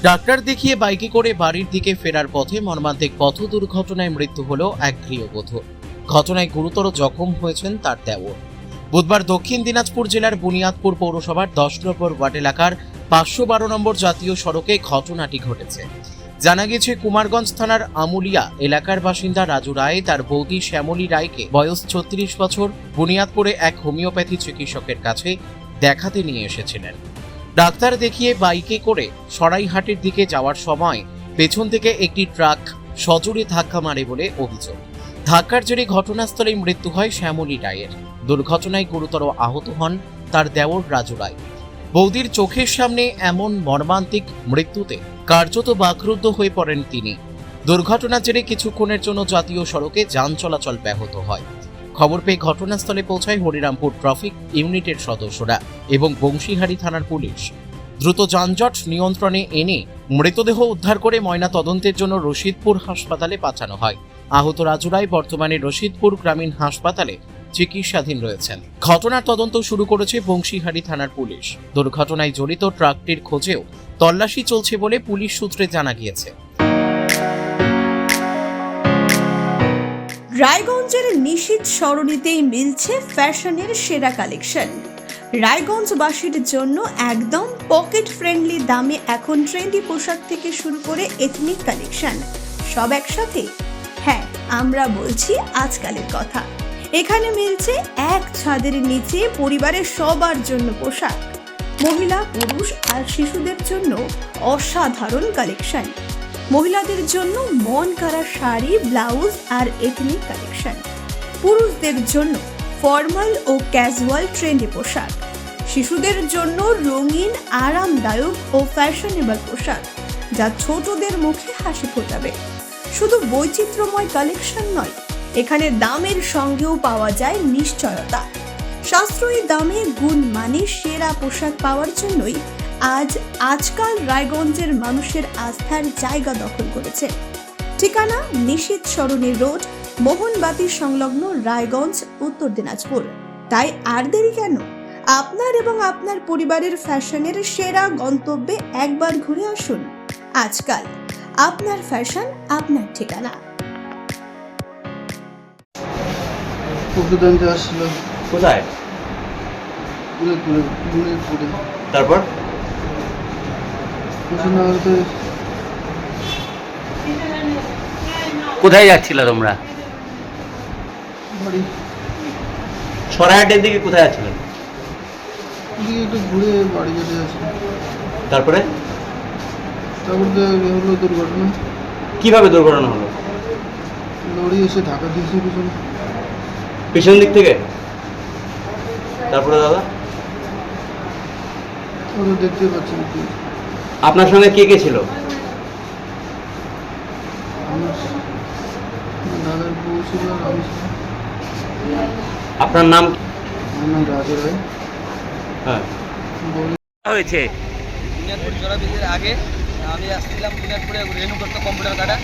Doctor দেখিয়ে বাইকে করে বাড়ির দিকে ফেরার পথে মর্মান্তিক পথ দুর্ঘটনায় মৃত্যু হল এক গৃহবধূ। ঘটনায় গুরুতর জখম হয়েছেন তার দেওর। বুধবার দক্ষিণ দিনাজপুর জেলার বুনিয়াদপুর পৌরসভার 10 নম্বর ওয়ার্ড এলাকার 512 নম্বর জাতীয় সড়কে ঘটনাটি ঘটেছে। জানা গেছে, কুমারগঞ্জ থানার আমুলিয়া এলাকার বাসিন্দা রাজু রায় তার বৌদি শ্যামলী রায়কে বয়স 36 বছর বুনিয়াদপুরে এক হোমিওপ্যাথি চিকিৎসকের কাছে দেখাতে নিয়ে এসেছিলেন। ডাক্তার দেখিয়ে বাইকে করে সরাইহাটের দিকে যাওয়ার সময় পেছন থেকে একটি ট্রাক সজোরে ধাক্কা মারে বলে অভিযোগ। ধাক্কার জেরে ঘটনাস্থলে মৃত্যু হয় শ্যামলী রায়ের। দুর্ঘটনায় গুরুতর আহত হন তার দেওর রাজু রায়। বৌদির চোখের সামনে এমন মর্মান্তিক মৃত্যুতে কার্যত বাকরুদ্ধ হয়ে পড়েন তিনি। দুর্ঘটনার জেরে কিছুক্ষণের জন্য জাতীয় সড়কে যান চলাচল ব্যাহত হয়। খবর পেয়ে ঘটনাস্থলে পৌঁছায় হরিরামপুর ট্রাফিক ইউনিটের সদস্যরা এবং বংশীহারি থানার পুলিশ। দ্রুত যানজট নিয়ন্ত্রণে এনে মৃতদেহ উদ্ধার করে ময়না তদন্তের জন্য রশিদপুর হাসপাতালে পাঠানো হয়। আহত রাজু রায় বর্তমানে রশিদপুর গ্রামীণ হাসপাতালে চিকিৎসাধীন রয়েছেন। ঘটনার তদন্ত শুরু করেছে বংশীহারি থানার পুলিশ। দুর্ঘটনায় জড়িত ট্রাকটির খোঁজেও তল্লাশি চলছে বলে পুলিশ সূত্রে জানা গিয়েছে। রায়গঞ্জের নিশীথ সরণিতেই মিলছে ফ্যাশনের সেরা কালেকশন। রায়গঞ্জবাসীর জন্য একদম পকেট ফ্রেন্ডলি দামে এখন ট্রেন্ডি পোশাক থেকে শুরু করে এথনিক কালেকশন সব একসাথে। হ্যাঁ, আমরা বলছি আজকালের কথা। এখানে মিলছে এক ছাদের নিচে পরিবারের সবার জন্য পোশাক, মহিলা, পুরুষ আর শিশুদের জন্য অসাধারণ কালেকশন। মহিলাদের জন্য মন কাড়া শাড়ি, ব্লাউজ আর এথনিক কালেকশন। পুরুষদের জন্য ফর্মাল ও ক্যাজুয়াল ট্রেন্ডি পোশাক। শিশুদের জন্য রঙিন, আরামদায়ক ও ফ্যাশনেবল পোশাক যা ছোটদের মুখে হাসি ফোটাবে। শুধু বৈচিত্র্যময় কালেকশন নয়, এখানে দামের সঙ্গেও পাওয়া যায় নিশ্চয়তা। সাশ্রয়ী দামে গুণমানে সেরা পোশাক পাওয়ার জন্যই আজকাল রায়গঞ্জের মানুষের আস্থার জায়গা দখল করেছে। ঠিকানা নিশীথ সরণি রোড, মোহনবাতি সংলগ্ন, রায়গঞ্জ, উত্তর দিনাজপুর। তাই আর দেরি কেন? আপনার এবং আপনার পরিবারের ফ্যাশনের সেরা গন্তব্যে একবার ঘুরে আসুন। আজকাল আপনার ফ্যাশন, আপনার ঠিকানা। কোথায়? তারপর কোথায় যাচ্ছিল তোমরা? সরাইহাটের দিকে কোথায় যাচ্ছিল? একটু ঘুরে বাড়ি যেতে যাচ্ছিল। তারপরে হলো দুর্ঘটনা। কিভাবে দুর্ঘটনা হলো? লরি এসে ধাক্কা দিয়েছে পিছন দিক থেকে। তারপরে দাদা ওরা দেখতে পাচ্ছেন কি? আপনার সঙ্গে কে কে ছিল? আমার দাদার বউ ছিল আর আমি ছিলাম। আপনার নাম? আমার নাম রাজু রায়। হ্যাঁ, হয়েছে বুনিয়াদপুর জোড়াবিদের আগে আমি আসছিলাম বুনিয়াদপুরে রেনু করতো কম্পিউটার কাটা।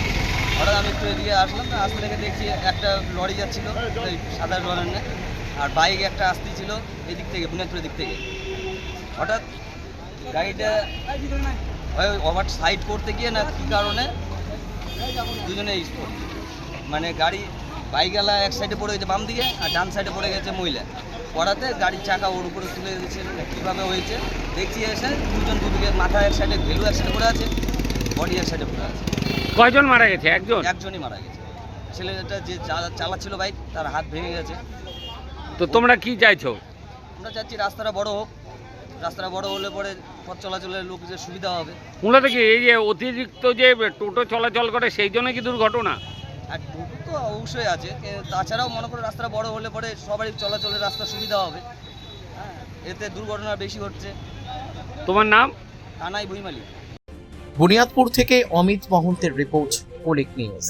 হঠাৎ আমি একটু এদিকে আসলাম, না আসতে থেকে দেখছি একটা লরি যাচ্ছিলো ওই সাদা রঙের না, আর বাইক একটা আসতেছিল এদিক থেকে, বুনিয়াদপুরের দিক থেকে। হঠাৎ গাড়িটা ওভার সাইড করতে গিয়ে না কী কারণে দুজনে মানে গাড়ি বাইকওয়ালা এক সাইডে পড়ে গেছে বাম দিকে, আর ডান সাইডে পড়ে গেছে মহিলা। পড়াতে গাড়ির চাকা ওর উপরে তুলে দিয়েছে। কীভাবে হয়েছে দেখছি এসে দুদিকে মাথা এক সাইডে, ভেলু এক সাইডে পড়ে আছে, বডি এক সাইডে পড়ে আছে। কয়জন মারা গেছে? একজনই মারা গেছে। ছেলেটা যে চালাচ্ছিল বাইক, তার হাত ভেঙে গেছে। তো তোমরা কি চাইছো? আমরা চাচ্ছি রাস্তাটা বড় হোক। রাস্তাটা বড় হলে পরে পথ চলাচলের লোকদের সুবিধা হবে। মূলত কি এই যে অতিরিক্ত যে টোটো চলাচল করে সেই জন্য কি দুর্ঘটনা? আর টোটো তো অবশ্যই আছে, তাছাড়াও মনে করো রাস্তাটা বড় হলে পরে সবারই চলাচলের রাস্তা সুবিধা হবে। হ্যাঁ, এতে দুর্ঘটনা বেশি হচ্ছে। তোমার নাম? কানাই ভুইমালি। বুনিয়াদপুর থেকে অমিত মহন্তের রিপোর্ট, কুলিক নিউজ।